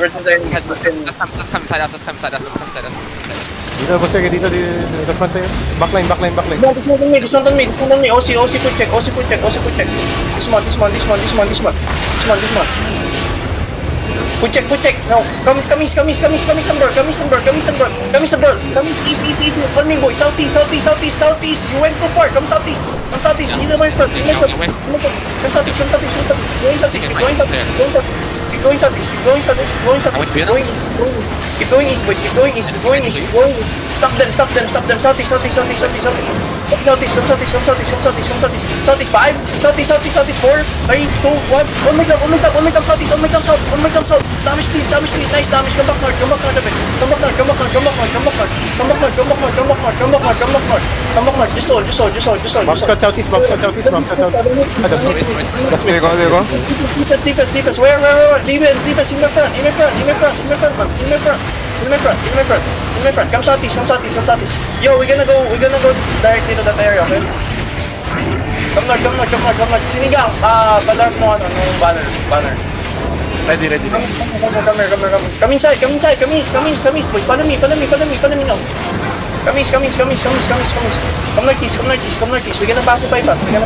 Versus the enemy. Let's come inside us. Dito, boss, dito front tayo. Backline. Dismount on me. OC put check. Dismount. Put check. No, come east, and bro. Come east. East. On me, boy. Southeast. You went too far. Come southeast. You know my front. Come southeast. Keep going southeast. Keep going east, boys. Keep going east. Stop them. Southeast. Come southeast. 5. Southeast. 4. 3, 2, 1. On my come southeast. Damage lead. Nice damage. Come back north. Come back north. Just hold. Bomb squad southeast. That's me, go. Defense. Where? Defense. In my front. Come southeast. Yo, we're gonna go directly to that area, okay? Come north. Sinigang, palarm mo banner. Ready. Come inside, boys. Follow me now. Come east. Come northeast. We're gonna pacify fast. Come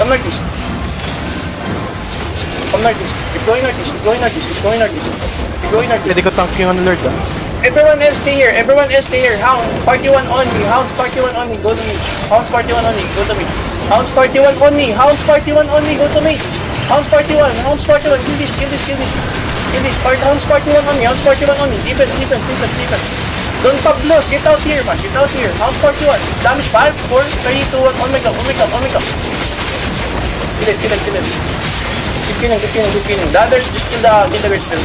northeast. Keep going northeast. Pwede ko tank yung alert, Everyone else stay here. Hound, party 1 only. Go to me. Hounds party 1 only. Go to me. Hounds party 1 only. Go to me. Hounds party 1. Kill this. Hounds party 1 only. Defense. Don't Pablos. Get out here, man. Hounds party 1. Damage 5, 4, 3, 2, 1. On my come. Kill it. Keep killing. The others, just kill the guards still.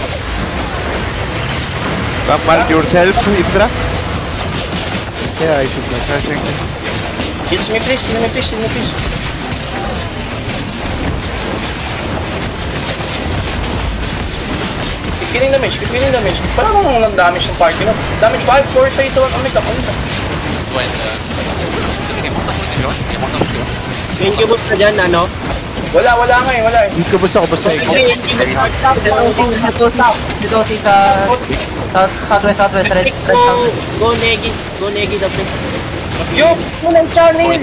Mark yourself, Indra. Yeah, I should like. Heal me, please. Keep killing damage. Parang ang damage ng party, no? Damage 5, 4, 3, 2, 1. On my come. Incubus na dyan, ano? Wala nga. Incubus ako, boss. Dito si sa southwest, red south. Go Negi, double. Yo, muna i-channel!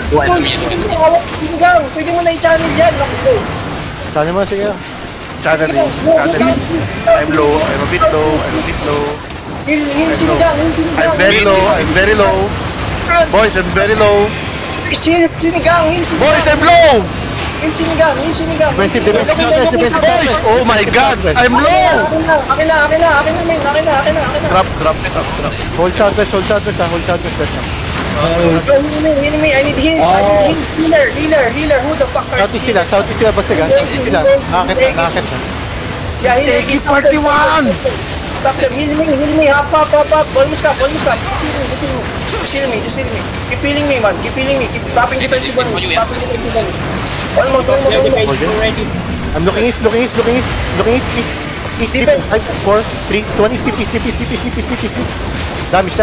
Pwede mo na i-channel yan! Channel mo, sige. Channel. I'm a bit low. Heal sinigang! I'm very low. Boys, I'm very low. Sinigang! Boys, I'm low! Heal sinigang! Boys, oh my god, I'm low! Akin na, main! Drop. Hold southwest, Heal me, I need heal! Healer! Who the fuck are Southeast sila, boss. Southeast sila. Nakakit na. Yeah, heal! It's 41! Stop them, heal me! Hop! Almost cap! Just heal me. Keep healing me, man. Keep dropping defensive on me. Almost. I'm looking east. East. Defense. 5, 4, 3, 2, 1. East. Damage. Go.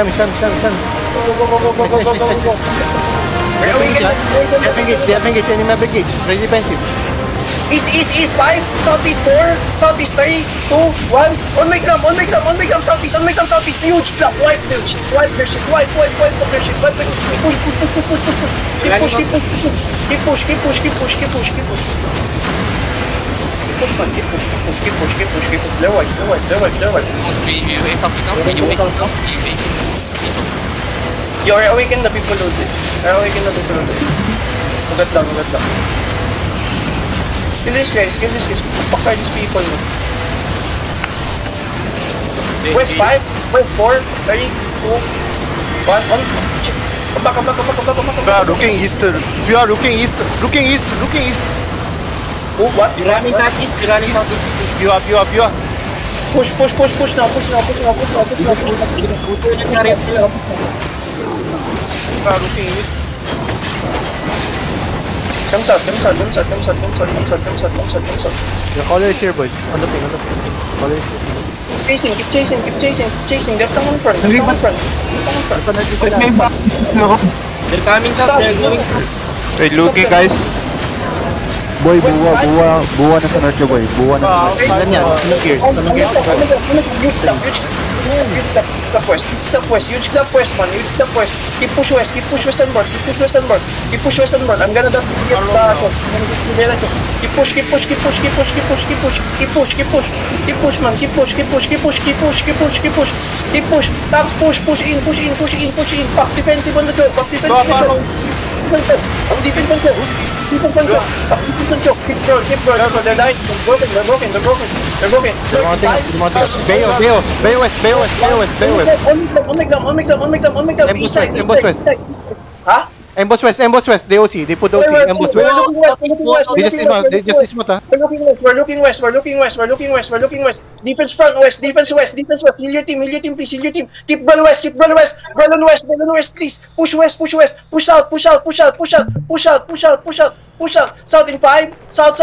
They have engaged. Enemy have engaged. Ready defensive. East 5, Southeast 4, Southeast 3, 2, 1. On my come, Southeast. Huge block. Wipe their shit. Keep push. Keep push. They're white. You awaken the people loaded. Ugat lang. Kill this guys. Fuck are these people? West 5, West 4, 3, 2, 1, on. Come back. We are looking east. Oh, what? You're running southeast. You up. Push now. Puto na siya rin. We are looking east. Come south. The caller is here, boys. On the ping. Caller is here. Keep chasing. Left on front. They're coming south. They're going south. Wait, looking guys. Boy, buwa na sa north boy. Buwa na sa north. Alam niya, anong gears? Anong gears? Huge club west, man. Huge club west. Keep push west and board. I'm gonna get keep push, man. Keep push. Tanks push in. Back defensive on the choke. Ang defense on choke. Keep roll. They're dying. They're broken. Bayo west. On make them. East side. Huh? Ambush west, DOC, they put OC, ambush west. They just dismount, ha? We're looking west. Defense west. Heal your team, please. Keep ball west. Ball on west, please. Push west. Push out. South in 5. South.